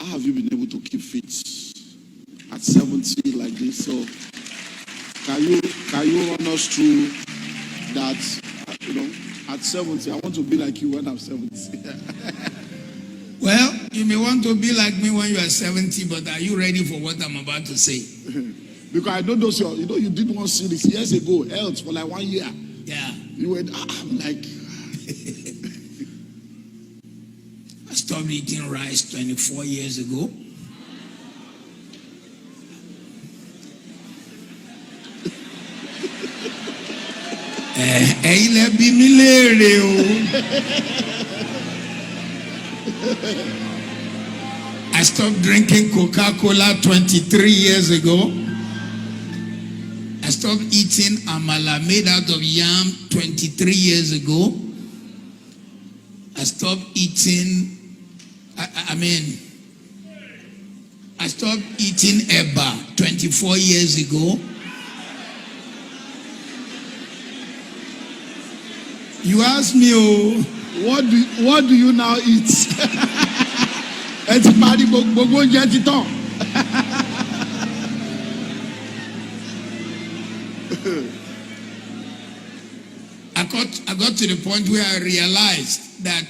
have you been able to keep fit at 70 like this? So can you run us through that? At 70, I want to be like you when I'm 70. Well, you may want to be like me when you are 70, but are you ready for what I'm about to say? Because I know those, you did one series years ago, health for like 1 year. Yeah. You went, I'm like. I stopped eating rice 24 years ago. I stopped drinking Coca-Cola 23 years ago. I stopped eating amala made out of yam 23 years ago. I stopped eating, I stopped eating eba 24 years ago. You ask me, what do you now eat? I got to the point where I realized that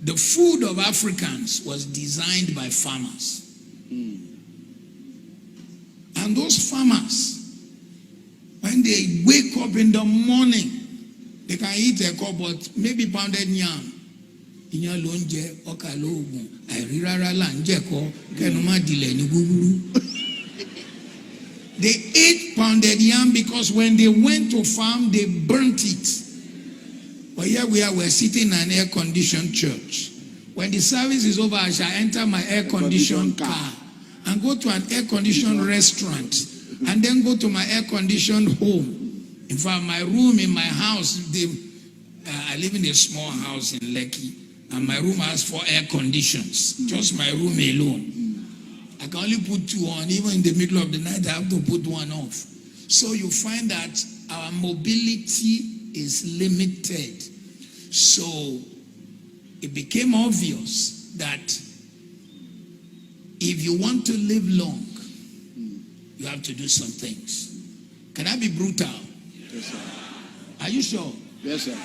the food of Africans was designed by farmers. And those farmers, when they wake up in the morning, they can eat a cup, but maybe pounded yam. They ate pounded yam because when they went to farm, they burnt it. But here we are, we're sitting in an air-conditioned church. When the service is over, I shall enter my air-conditioned car and go to an air-conditioned restaurant and then go to my air-conditioned home. In fact, my room in my house, I live in a small house in Lekki, and my room has 4 air conditions, just my room alone. I can only put 2 on. Even in the middle of the night, I have to put 1 off. So you find that our mobility is limited. So it became obvious that if you want to live long, you have to do some things. Can I be brutal? Yes, sir. Are you sure? Yes, sir.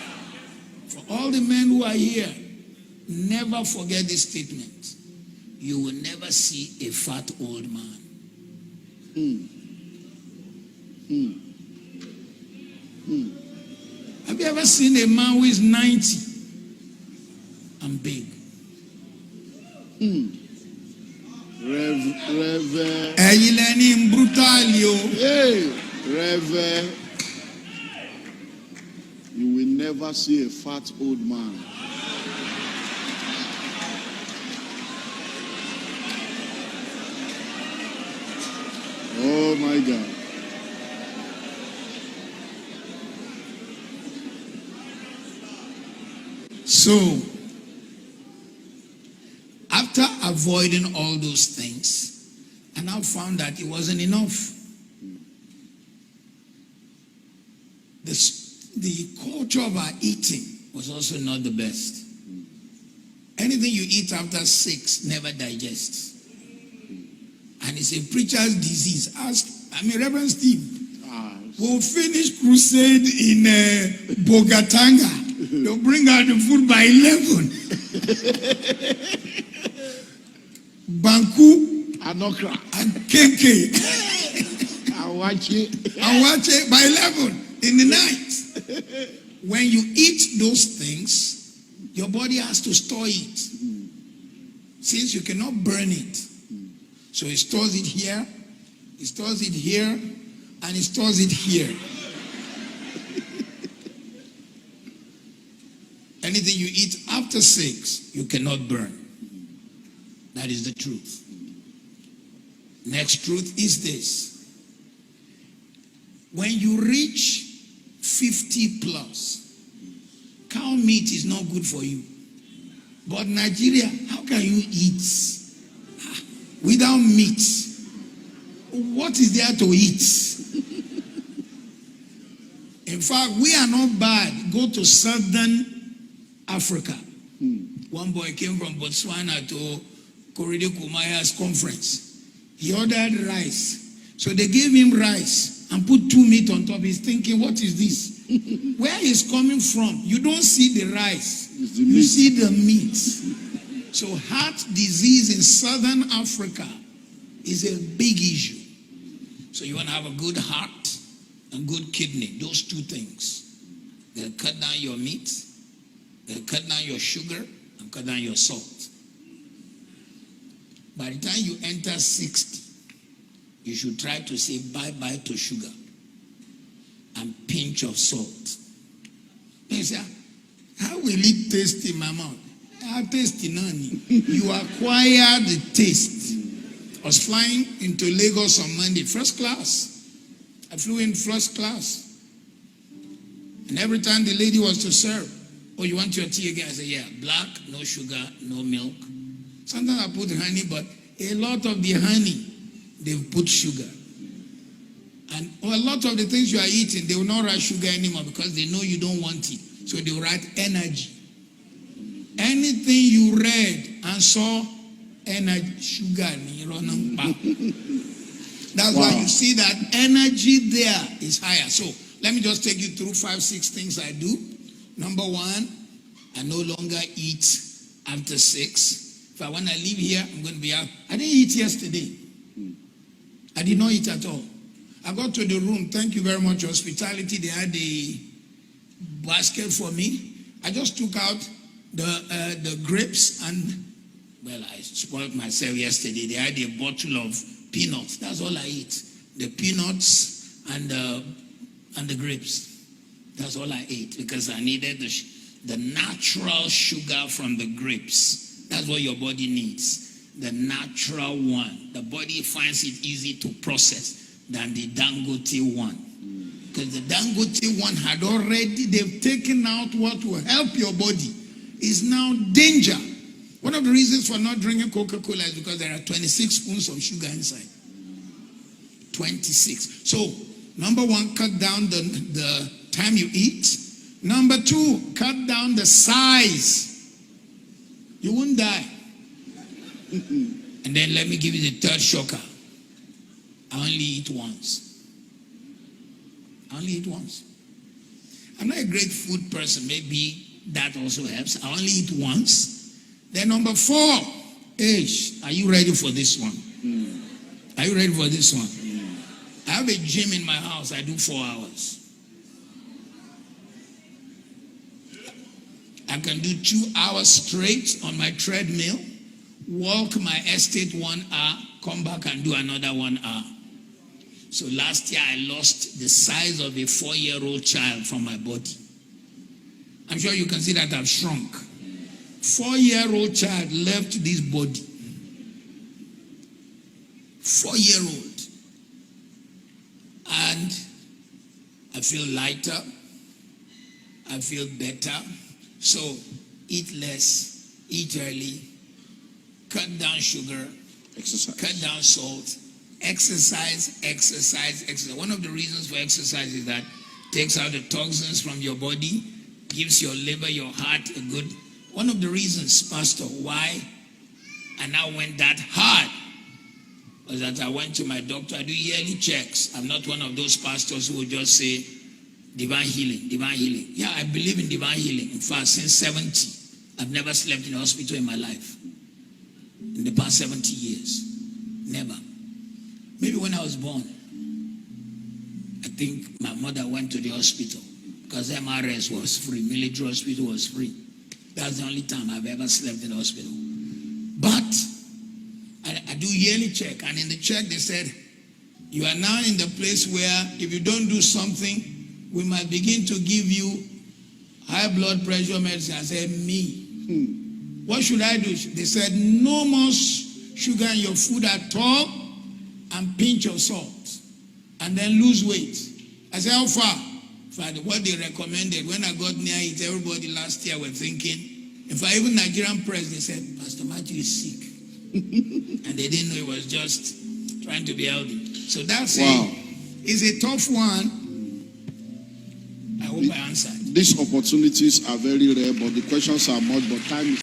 For all the men who are here, never forget this statement. You will never see a fat old man. Have you ever seen a man who is 90 and big? Reverend, you will never see a fat old man. Oh my God. So, after avoiding all those things, I now found that it wasn't enough. The culture of our eating was also not the best. Anything you eat after 6 never digests. And it's a preacher's disease. Reverend Steve, we'll finish crusade in Bogatanga. They'll bring out the food by 11. Banku, Anokra, and Kenke, Awache by 11 in the night. When you eat those things, your body has to store it. Since you cannot burn it. So it stores it here, it stores it here, and it stores it here. Anything you eat after 6, you cannot burn. That is the truth. Next truth is this. When you reach 50 plus, cow meat is not good for you. But Nigeria, how can you eat without meat? What is there to eat? In fact, we are not bad. Go to southern Africa. One boy came from Botswana to Korede Kumaya's conference. He ordered rice. So they gave him rice and put 2 meat on top. He's thinking, what is this? Where is coming from? You don't see the rice. You see the meat. So heart disease in southern Africa is a big issue. So you want to have a good heart and good kidney. Those 2 things. They'll cut down your meat. They'll cut down your sugar and cut down your salt. By the time you enter 60, you should try to say bye-bye to sugar and pinch of salt. You say, how will it taste in my mouth? I'll taste in none. You acquire the taste. I was flying into Lagos on Monday, first class. I flew in first class. And every time the lady was to serve, oh, you want your tea again? I said, yeah, black, no sugar, no milk. Sometimes I put honey, but a lot of the honey, they've put sugar. And a lot of the things you are eating, they will not write sugar anymore because they know you don't want it. So they will write energy. Anything you read and saw, energy, sugar. That's why you see that energy there is higher. So let me just take you through 5, 6 things I do. Number 1, I no longer eat after 6. If I want to leave here, I'm going to be out. I didn't eat yesterday. I did not eat at all. I got to the room. Thank you very much, hospitality. They had a basket for me. I just took out the grapes and, well, I spoiled myself yesterday. They had a bottle of peanuts. That's all I eat. The peanuts and the grapes. That's all I ate because I needed the natural sugar from the grapes. That's what your body needs. The natural one. The body finds it easy to process than the Dangote one. Because the Dangote one had already, they've taken out what will help your body. It's now danger. One of the reasons for not drinking Coca-Cola is because there are 26 spoons of sugar inside. 26. So, number 1, cut down the time you eat. Number 2, cut down the size. You won't die. And then let me give you the third shocker. I only eat once. I only eat once. I'm not a great food person. Maybe that also helps. I only eat once. Then number 4, are you ready for this one? Are you ready for this one? I have a gym in my house. I do 4 hours. I can do 2 hours straight on my treadmill, walk my estate 1 hour, come back and do another 1 hour. So last year I lost the size of a 4-year-old child from my body. I'm sure you can see that I've shrunk. 4-year-old child left this body. 4-year-old. And I feel lighter. I feel better. So eat less, eat early, cut down sugar, exercise, cut down salt, exercise. One of the reasons for exercise is that it takes out the toxins from your body, gives your liver, your heart a good. One of the reasons, Pastor, why I now went that hard was that I went to my doctor. I do yearly checks. I'm not one of those pastors who will just say, divine healing, divine healing. Yeah, I believe in divine healing. In fact, since 70, I've never slept in a hospital in my life. In the past 70 years. Never. Maybe when I was born, I think my mother went to the hospital because MRS was free. Military hospital was free. That's the only time I've ever slept in the hospital. But I do yearly check. And in the check, they said, you are now in the place where if you don't do something, we might begin to give you high blood pressure medicine. I said, me. What should I do? They said, no more sugar in your food at all and pinch of salt. And then lose weight. I said, how far? What they recommended, when I got near it, everybody last year were thinking, in fact, even Nigerian press, they said, Pastor Matthew is sick. And they didn't know it was just trying to be healthy. So that's it's a tough one. I hope I answered. These opportunities are very rare, but the questions are much, but time is